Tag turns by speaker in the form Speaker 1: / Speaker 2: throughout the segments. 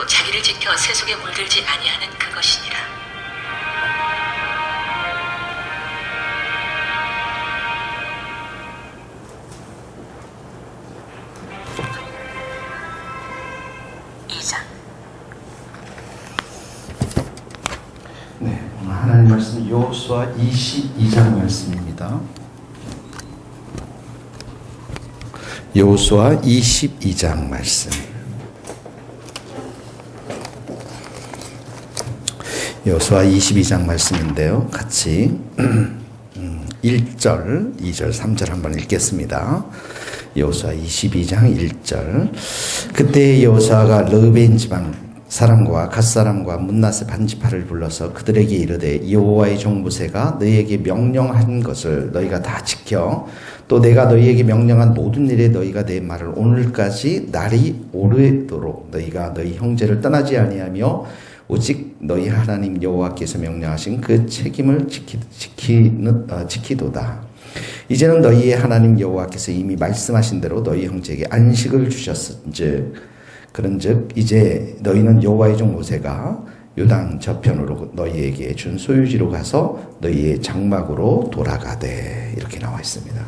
Speaker 1: 또 자기를 지켜 세속에 물들지 아니하는 그것이니라.
Speaker 2: 네, 오늘 하나님 말씀 여호수아 22장 말씀입니다. 여호수아 22장 말씀. 여호수아 22장 말씀인데요. 같이 1절, 2절, 3절 한번 읽겠습니다. 여호수아 22장 1절. 그때 여호수아가 르벤 지방 사람과 갓 사람과 문낫의 반지파를 불러서 그들에게 이르되 여호와의 종 모세가 너희에게 명령한 것을 너희가 다 지켜 또 내가 너희에게 명령한 모든 일에 너희가 내 말을 오늘까지 날이 오래도록 너희가 너희 형제를 떠나지 아니하며 오직 너희 하나님 여호와께서 명령하신 그 책임을 지키도다. 이제는 너희의 하나님 여호와께서 이미 말씀하신 대로 너희 형제에게 안식을 주셨은즉 그런즉 이제 너희는 여호와의 종 모세가 요단 저편으로 너희에게 준 소유지로 가서 너희의 장막으로 돌아가되 이렇게 나와 있습니다.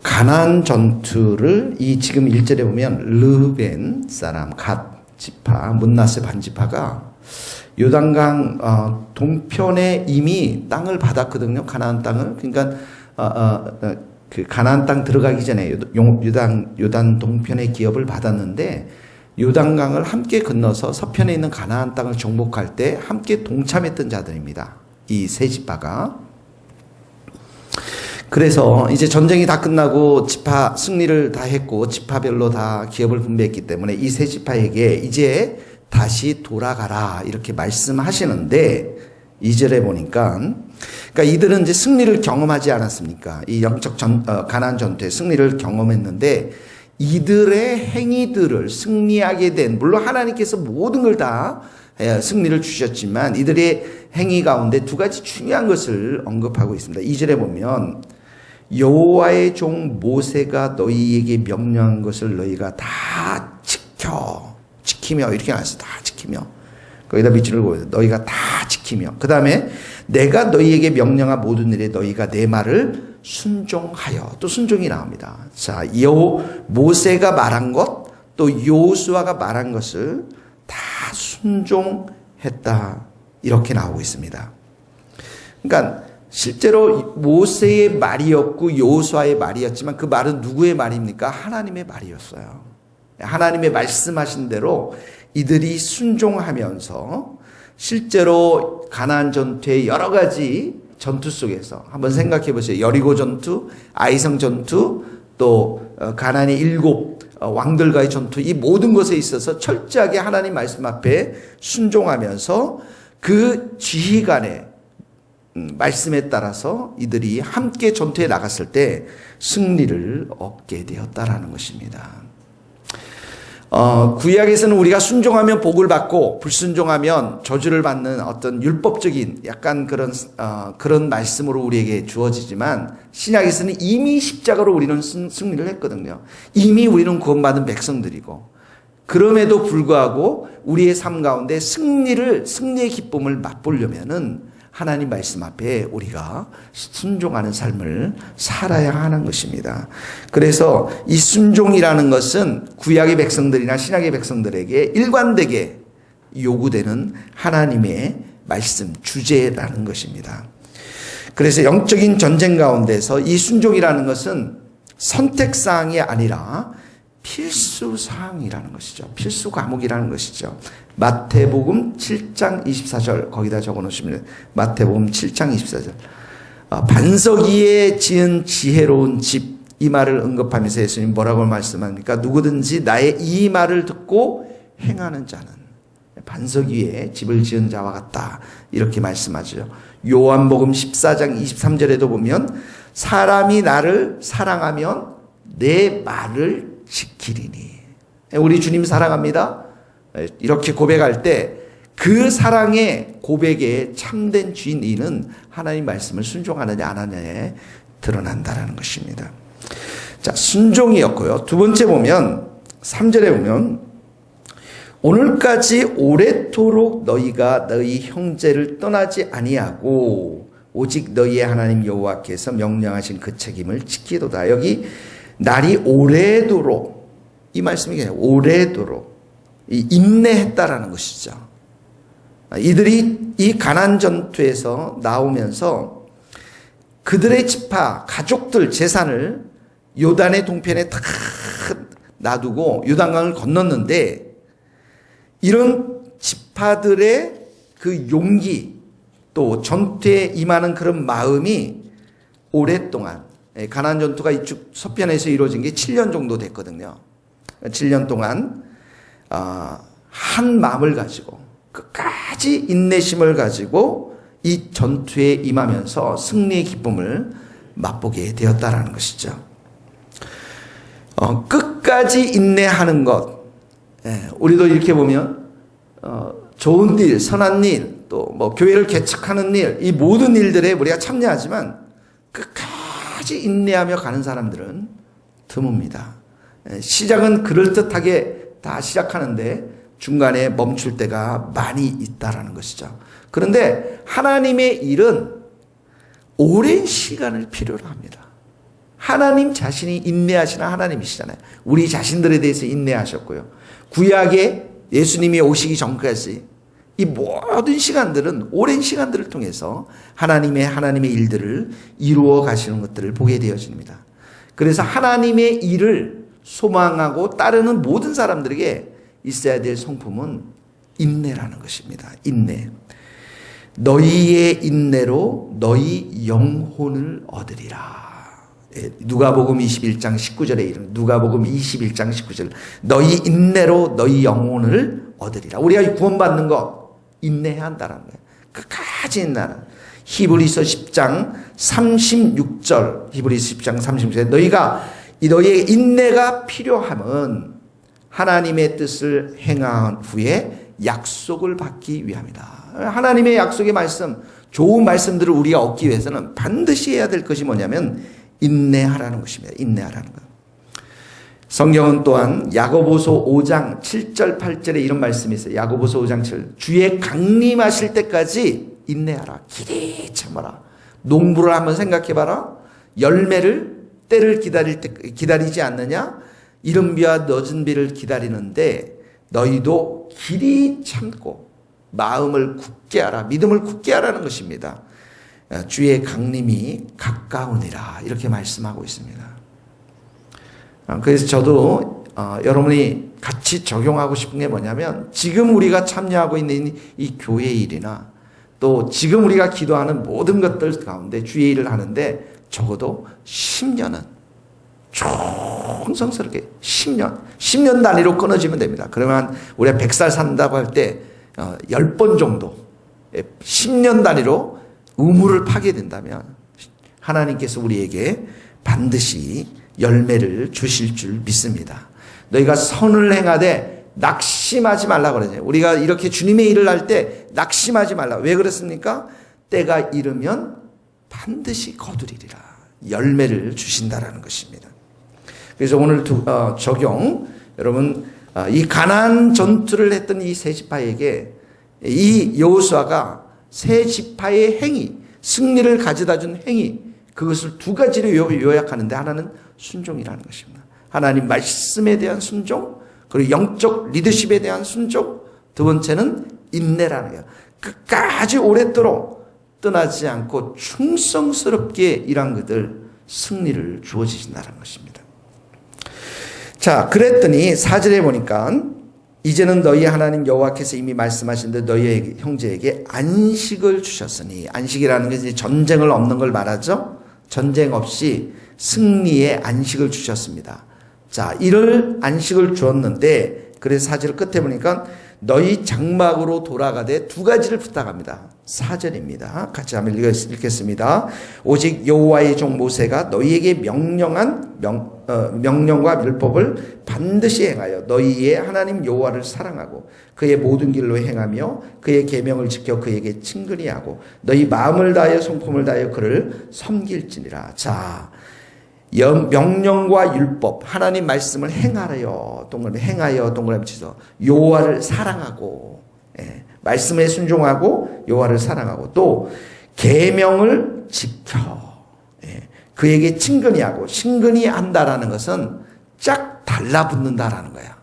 Speaker 2: 가나안 전투를 이 지금 1절에 보면 르벤 사람 갓 지파 문낫의 반지파가 요단강 동편에 이미 땅을 받았거든요. 가나안 땅을. 그러니까 그 가나안 땅 들어가기 전에 요단 동편의 기업을 받았는데 요단강을 함께 건너서 서편에 있는 가나안 땅을 정복할 때 함께 동참했던 자들입니다. 이 세 지파가. 그래서 이제 전쟁이 다 끝나고 지파 승리를 다 했고 지파별로 다 기업을 분배했기 때문에 이 세 지파에게 이제 다시 돌아가라 이렇게 말씀하시는데 2절에 보니까 그러니까 이들은 이제 승리를 경험하지 않았습니까? 이 영적 가나안 전투에 승리를 경험했는데 이들의 행위들을 승리하게 된 물론 하나님께서 모든 걸 다 승리를 주셨지만 이들의 행위 가운데 두 가지 중요한 것을 언급하고 있습니다. 2절에 보면 여호와의 종 모세가 너희에게 명령한 것을 너희가 다 지키며 이렇게 나왔어요. 다 지키며 거기다 밑줄을 그어서 너희가 다 지키며 그 다음에 내가 너희에게 명령한 모든 일에 너희가 내 말을 순종하여 또 순종이 나옵니다. 자, 모세가 말한 것 또 여호수아가 말한 것을 다 순종했다 이렇게 나오고 있습니다. 그러니까 실제로 모세의 말이었고 여호수아의 말이었지만 그 말은 누구의 말입니까? 하나님의 말이었어요. 하나님의 말씀하신 대로 이들이 순종하면서 실제로 가나안 전투의 여러 가지 전투 속에서 한번 생각해 보세요. 여리고 전투, 아이성 전투, 또 가나안의 7 왕들과의 전투 이 모든 것에 있어서 철저하게 하나님 말씀 앞에 순종하면서 그 지휘관의 말씀에 따라서 이들이 함께 전투에 나갔을 때 승리를 얻게 되었다라는 것입니다. 구약에서는 우리가 순종하면 복을 받고 불순종하면 저주를 받는 어떤 율법적인 약간 그런 말씀으로 우리에게 주어지지만 신약에서는 이미 십자가로 우리는 승리를 했거든요. 이미 우리는 구원받은 백성들이고 그럼에도 불구하고 우리의 삶 가운데 승리의 기쁨을 맛보려면은 하나님 말씀 앞에 우리가 순종하는 삶을 살아야 하는 것입니다. 그래서 이 순종이라는 것은 구약의 백성들이나 신약의 백성들에게 일관되게 요구되는 하나님의 말씀 주제라는 것입니다. 그래서 영적인 전쟁 가운데서 이 순종이라는 것은 선택사항이 아니라 필수사항이라는 것이죠. 필수 과목이라는 것이죠. 마태복음 7장 24절 거기다 적어놓으시면 마태복음 7장 24절 반석 위에 지은 지혜로운 집 이 말을 언급하면서 예수님 뭐라고 말씀합니까? 누구든지 나의 이 말을 듣고 행하는 자는 반석 위에 집을 지은 자와 같다 이렇게 말씀하죠. 요한복음 14장 23절에도 보면 사람이 나를 사랑하면 내 말을 지키리니 우리 주님 사랑합니다. 이렇게 고백할 때 그 사랑의 고백에 참된 주인은 하나님 말씀을 순종하느냐 안 하느냐에 드러난다는 것입니다. 자, 순종이었고요. 두 번째 보면 3절에 보면 오늘까지 오래도록 너희가 너희 형제를 떠나지 아니하고 오직 너희의 하나님 여호와께서 명령하신 그 책임을 지키도다. 여기 날이 오래도록, 이 말씀이 그냥 오래도록 인내했다라는 것이죠. 이들이 이 가나안 전투에서 나오면서 그들의 지파, 가족들, 재산을 요단의 동편에 다 놔두고 요단강을 건넜는데, 이런 지파들의 그 용기, 또 전투에 임하는 그런 마음이 오랫동안, 가나안 전투가 이쪽 서편에서 이루어진 게 7년 정도 됐거든요. 7년 동안 한 마음을 가지고 끝까지 인내심을 가지고 이 전투에 임하면서 승리의 기쁨을 맛보게 되었다라는 것이죠. 끝까지 인내하는 것, 우리도 이렇게 보면 좋은 일, 선한 일, 또 뭐 교회를 개척하는 일, 이 모든 일들에 우리가 참여하지만 끝까지 인내하며 가는 사람들은 드뭅니다. 시작은 그럴듯하게 다 시작하는데 중간에 멈출 때가 많이 있다라는 것이죠. 그런데 하나님의 일은 오랜 시간을 필요로 합니다. 하나님 자신이 인내하시는 하나님이시잖아요. 우리 자신들에 대해서 인내하셨고요. 구약에 예수님이 오시기 전까지 이 모든 시간들은 오랜 시간들을 통해서 하나님의 일들을 이루어 가시는 것들을 보게 되어집니다. 그래서 하나님의 일을 소망하고 따르는 모든 사람들에게 있어야 될 성품은 인내라는 것입니다. 인내. 너희의 인내로 너희 영혼을 얻으리라. 누가복음 21장 19절에 이르는 누가복음 21장 19절. 너희 인내로 너희 영혼을 얻으리라. 우리가 구원받는 것 인내해야 한다는 거예요. 끝까지 인내하는. 히브리서 10장 36절. 히브리서 10장 36절. 너희의 인내가 필요함은 하나님의 뜻을 행한 후에 약속을 받기 위함이다. 하나님의 약속의 말씀, 좋은 말씀들을 우리가 얻기 위해서는 반드시 해야 될 것이 뭐냐면 인내하라는 것입니다. 인내하라는 것. 성경은 또한 야고보서 5장 7절 8절에 이런 말씀이 있어요. 야고보서 5장 7절. 주의 강림하실 때까지 인내하라. 길이 참아라. 농부를 한번 생각해봐라. 열매를 때를 기다리지 않느냐? 이른 비와 늦은 비를 기다리는데 너희도 길이 참고 마음을 굳게 하라. 믿음을 굳게 하라는 것입니다. 주의 강림이 가까우니라. 이렇게 말씀하고 있습니다. 그래서 저도 여러분이 같이 적용하고 싶은 게 뭐냐면 지금 우리가 참여하고 있는 이 교회 일이나 또 지금 우리가 기도하는 모든 것들 가운데 주의 일을 하는데 적어도 10년은 충성스럽게 10년 단위로 끊어지면 됩니다. 그러면 우리가 100살 산다고 할 때 10번 정도 10년 단위로 의무를 파게 된다면 하나님께서 우리에게 반드시 열매를 주실 줄 믿습니다. 너희가 선을 행하되 낙심하지 말라고 그러죠. 우리가 이렇게 주님의 일을 할 때 낙심하지 말라. 왜 그랬습니까? 때가 이르면 반드시 거두리리라. 열매를 주신다라는 것입니다. 그래서 오늘 적용, 여러분 이 가나안 전투를 했던 이 세 지파에게 이 여호수아가 세 지파의 행위, 승리를 가져다 준 행위, 그것을 두 가지로 요약하는데 하나는 순종이라는 것입니다. 하나님 말씀에 대한 순종, 그리고 영적 리더십에 대한 순종, 두 번째는 인내라는 거예요. 끝까지 오랫도록 떠나지 않고 충성스럽게 일한 그들 승리를 주어지신다는 것입니다. 자, 그랬더니 4절에 보니까 이제는 너희 하나님 여호와께서 이미 말씀하신 듯 너희 형제에게 안식을 주셨으니, 안식이라는 게 이제 전쟁을 없는 걸 말하죠. 전쟁 없이 승리의 안식을 주셨습니다. 자, 이를 안식을 주었는데, 그래서 4절 끝에 보니까 너희 장막으로 돌아가되 두 가지를 부탁합니다. 4절입니다. 같이 한번 읽겠습니다. 오직 여호와의 종 모세가 너희에게 명령한 명령과 율법을 반드시 행하여 너희의 하나님 여호와를 사랑하고 그의 모든 길로 행하며 그의 계명을 지켜 그에게 친근히 하고 너희 마음을 다하여 성품을 다하여 그를 섬길지니라. 자, 명령과 율법, 하나님 말씀을 행하여 동그라미 치서 여호와를 사랑하고, 말씀에 순종하고 여호와를 사랑하고, 또 계명을 지켜, 그에게 친근히 하고, 친근히 한다라는 것은 쫙 달라붙는다라는 거야.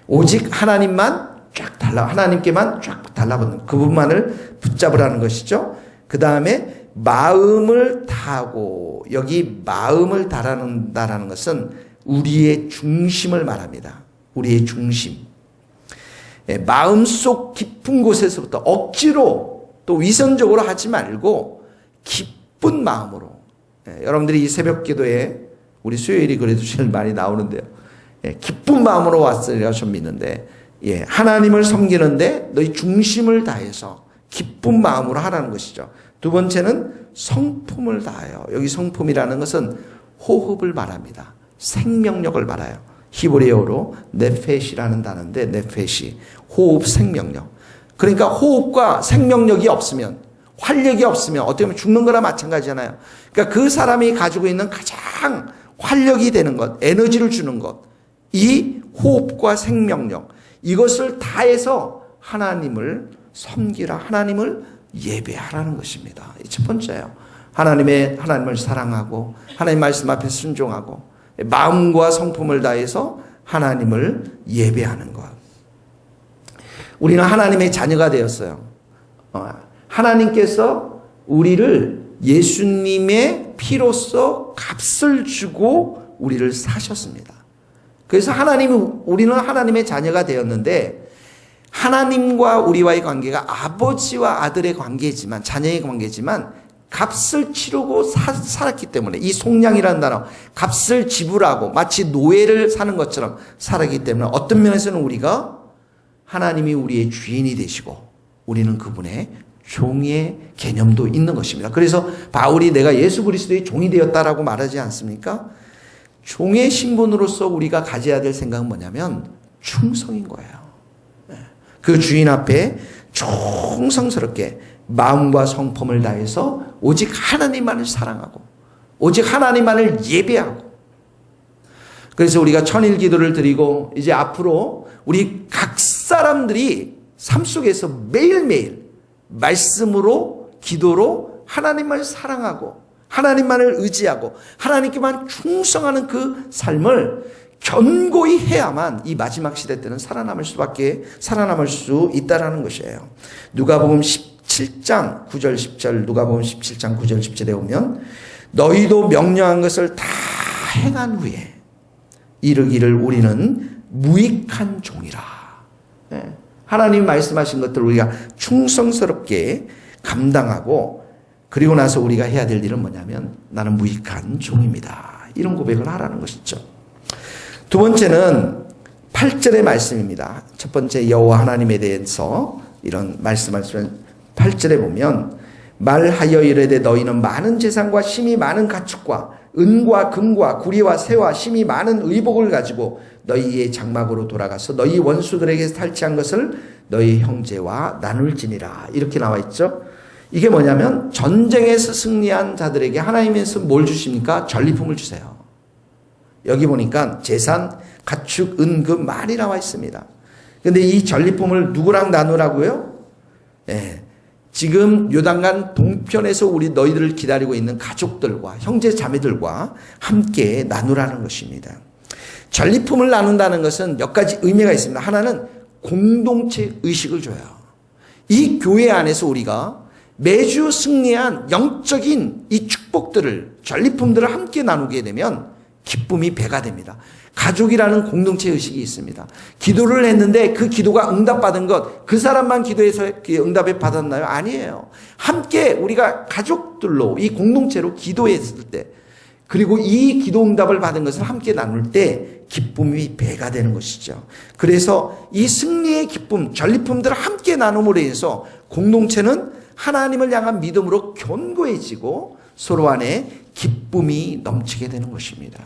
Speaker 2: 오직 하나님께만 쫙 달라붙는, 그분만을 붙잡으라는 것이죠. 그 다음에 마음을 다하고, 여기 마음을 다한다라는 것은 우리의 중심을 말합니다. 우리의 중심. 마음속 깊은 곳에서부터 억지로 또 위선적으로 하지 말고 기쁜 마음으로. 여러분들이 이 새벽 기도에 우리 수요일이 그래도 제일 많이 나오는데요. 기쁜 마음으로 왔으리라 좀 믿는데, 하나님을 섬기는데 너희 중심을 다해서 기쁜 마음으로 하라는 것이죠. 두 번째는 성품을 다하여. 여기 성품이라는 것은 호흡을 말합니다. 생명력을 말해요. 히브리어로 네페시라는 단어인데, 네페시, 호흡, 생명력. 그러니까 호흡과 생명력이 없으면, 활력이 없으면 어떻게 보면 죽는 거나 마찬가지잖아요. 그러니까 그 사람이 가지고 있는 가장 활력이 되는 것, 에너지를 주는 것, 이 호흡과 생명력, 이것을 다해서 하나님을 섬기라, 하나님을 예배하라는 것입니다. 첫 번째예요. 하나님을 사랑하고 하나님 말씀 앞에 순종하고 마음과 성품을 다해서 하나님을 예배하는 것. 우리는 하나님의 자녀가 되었어요. 하나님께서 우리를 예수님의 피로써 값을 주고 우리를 사셨습니다. 그래서 우리는 하나님의 자녀가 되었는데, 하나님과 우리와의 관계가 아버지와 아들의 관계지만, 자녀의 관계지만, 값을 치르고 살았기 때문에, 이 속량이라는 단어, 값을 지불하고 마치 노예를 사는 것처럼 살았기 때문에, 어떤 면에서는 우리가 하나님이 우리의 주인이 되시고 우리는 그분의 종의 개념도 있는 것입니다. 그래서 바울이 내가 예수 그리스도의 종이 되었다라고 말하지 않습니까? 종의 신분으로서 우리가 가져야 될 생각은 뭐냐면 충성인 거예요. 그 주인 앞에 충성스럽게 마음과 성품을 다해서 오직 하나님만을 사랑하고 오직 하나님만을 예배하고, 그래서 우리가 천일 기도를 드리고 이제 앞으로 우리 각 사람들이 삶 속에서 매일매일 말씀으로 기도로 하나님만을 사랑하고 하나님만을 의지하고 하나님께만 충성하는 그 삶을 견고히 해야만 이 마지막 시대 때는 살아남을 수 있다라는 것이에요. 누가복음 17장 9절 10절, 누가복음 17장 9절 10절에 보면 너희도 명령한 것을 다 행한 후에 이르기를 우리는 무익한 종이라. 하나님 말씀하신 것들을 우리가 충성스럽게 감당하고, 그리고 나서 우리가 해야 될 일은 뭐냐면 나는 무익한 종입니다. 이런 고백을 하라는 것이죠. 두 번째는 8절의 말씀입니다. 첫 번째 여호와 하나님에 대해서 이런 말씀하시면 8절에 보면 말하여 이르되 너희는 많은 재산과 심히 많은 가축과 은과 금과 구리와 새와 심히 많은 의복을 가지고 너희의 장막으로 돌아가서 너희 원수들에게 탈취한 것을 너희 형제와 나눌지니라. 이렇게 나와 있죠. 이게 뭐냐면 전쟁에서 승리한 자들에게 하나님께서 뭘 주십니까? 전리품을 주세요. 여기 보니까 재산, 가축, 은, 금 많이 나와 있습니다. 근데 이 전리품을 누구랑 나누라고요? 지금 요단강 동편에서 너희들을 기다리고 있는 가족들과 형제 자매들과 함께 나누라는 것입니다. 전리품을 나눈다는 것은 몇 가지 의미가 있습니다. 하나는 공동체 의식을 줘요. 이 교회 안에서 우리가 매주 승리한 영적인 이 축복들을, 전리품들을 함께 나누게 되면 기쁨이 배가 됩니다. 가족이라는 공동체 의식이 있습니다. 기도를 했는데 그 기도가 응답받은 것, 그 사람만 기도해서 응답을 받았나요? 아니에요. 함께 우리가 가족들로 이 공동체로 기도했을 때, 그리고 이 기도 응답을 받은 것을 함께 나눌 때 기쁨이 배가 되는 것이죠. 그래서 이 승리의 기쁨, 전리품들을 함께 나눔으로 인해서 공동체는 하나님을 향한 믿음으로 견고해지고 서로 안에 기쁨이 넘치게 되는 것입니다.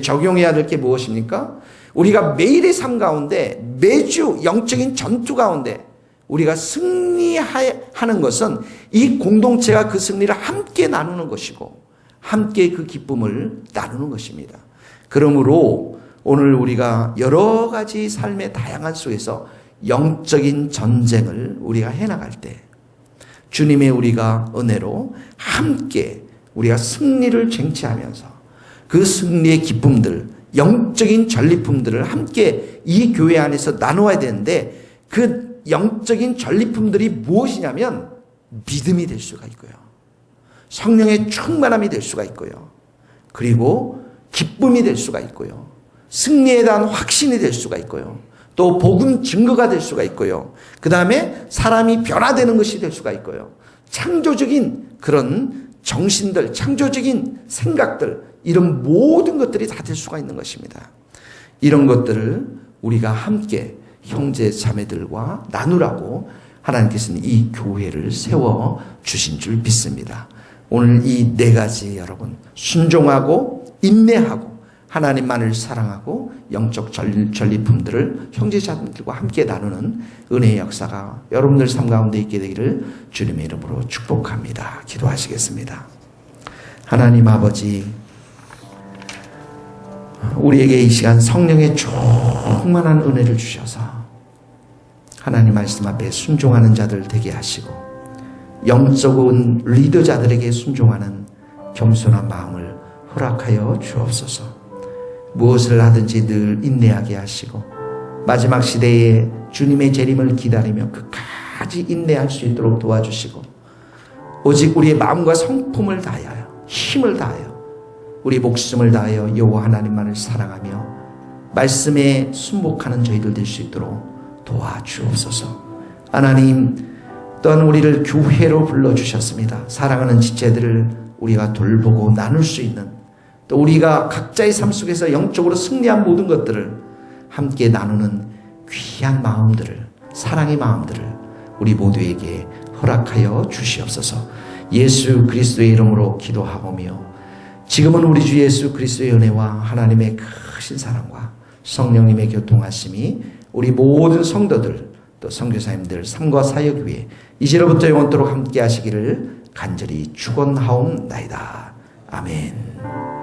Speaker 2: 적용해야 될 게 무엇입니까? 우리가 매일의 삶 가운데, 매주 영적인 전투 가운데 우리가 승리하는 것은 이 공동체가 그 승리를 함께 나누는 것이고, 함께 그 기쁨을 나누는 것입니다. 그러므로 오늘 우리가 여러 가지 삶의 다양한 속에서 영적인 전쟁을 우리가 해나갈 때 주님의 우리가 은혜로 함께 우리가 승리를 쟁취하면서 그 승리의 기쁨들, 영적인 전리품들을 함께 이 교회 안에서 나누어야 되는데 그 영적인 전리품들이 무엇이냐면 믿음이 될 수가 있고요. 성령의 충만함이 될 수가 있고요. 그리고 기쁨이 될 수가 있고요. 승리에 대한 확신이 될 수가 있고요. 또 복음 증거가 될 수가 있고요. 그 다음에 사람이 변화되는 것이 될 수가 있고요. 창조적인 그런 정신들, 창조적인 생각들, 이런 모든 것들이 다 될 수가 있는 것입니다. 이런 것들을 우리가 함께 형제 자매들과 나누라고 하나님께서는 이 교회를 세워 주신 줄 믿습니다. 오늘 이 네 가지 여러분 순종하고 인내하고 하나님만을 사랑하고 영적 전리품들을 형제자매들과 함께 나누는 은혜의 역사가 여러분들 삶 가운데 있게 되기를 주님의 이름으로 축복합니다. 기도하시겠습니다. 하나님 아버지, 우리에게 이 시간 성령의 충만한 은혜를 주셔서 하나님 말씀 앞에 순종하는 자들 되게 하시고 영적인 리더자들에게 순종하는 겸손한 마음을 허락하여 주옵소서. 무엇을 하든지 늘 인내하게 하시고 마지막 시대에 주님의 재림을 기다리며 끝까지 인내할 수 있도록 도와주시고 오직 우리의 마음과 성품을 다하여 힘을 다하여 우리 목숨을 다하여 여호와 하나님만을 사랑하며 말씀에 순복하는 저희들 될 수 있도록 도와주옵소서. 하나님 또한 우리를 교회로 불러주셨습니다. 사랑하는 지체들을 우리가 돌보고 나눌 수 있는 또 우리가 각자의 삶 속에서 영적으로 승리한 모든 것들을 함께 나누는 귀한 마음들을, 사랑의 마음들을 우리 모두에게 허락하여 주시옵소서. 예수 그리스도의 이름으로 기도하오며 지금은 우리 주 예수 그리스도의 은혜와 하나님의 크신 사랑과 성령님의 교통하심이 우리 모든 성도들 또 선교사님들 삶과 사역 위에 이제로부터 영원토록 함께 하시기를 간절히 축원하옵나이다. 아멘.